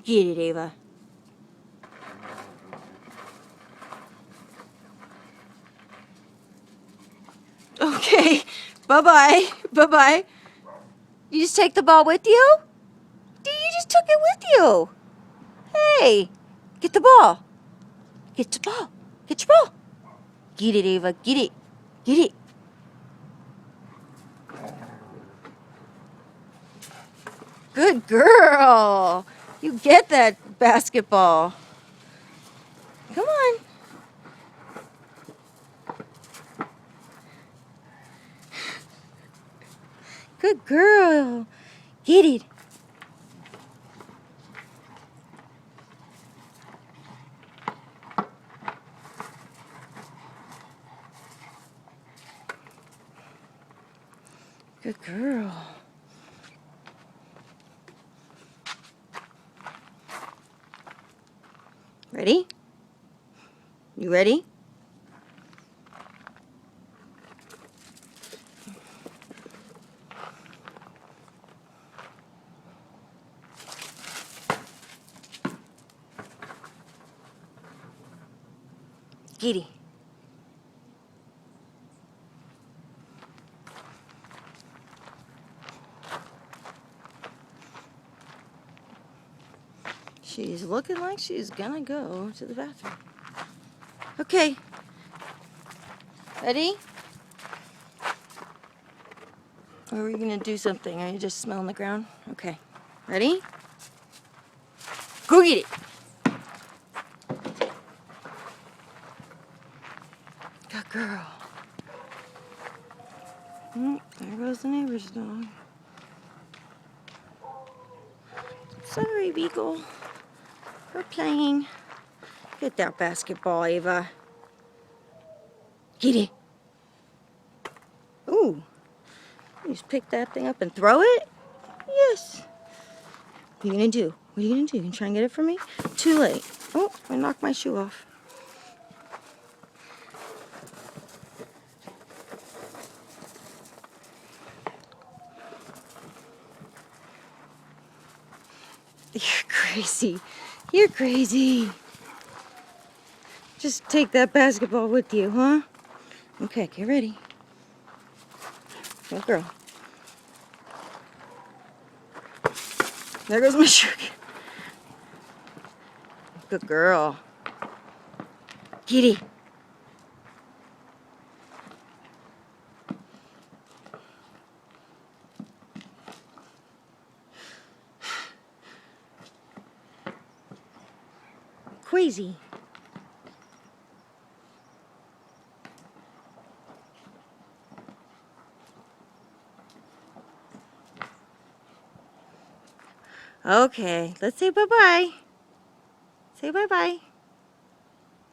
Get it, Ava. Okay. Bye-bye. Bye-bye. You just take the ball with you? Dude, you just took it with you. Hey, get the ball. Get the ball. Get your ball. Get it, Ava. Get it. Get it. Good girl. You get that basketball. Come on. Good girl. Get it. Good girl. Ready? You ready? Get it. She's looking like she's gonna go to the bathroom. Okay. Ready? Or are we gonna do something? Are you just smelling the ground? Okay. Ready? Go get it. Good girl. There goes the neighbor's dog. Sorry, Beagle. We're playing. Get that basketball, Ava. Get it. Ooh. You just pick that thing up and throw it? Yes. What are you gonna do? What are you gonna do? You gonna try and get it for me? Too late. Oh, I knocked my shoe off. You're crazy. You're crazy. Just take that basketball with you, huh? Okay, get ready. Good girl. There goes my shoe. Good girl. Get it. Crazy. Okay, let's say bye-bye. Say bye-bye.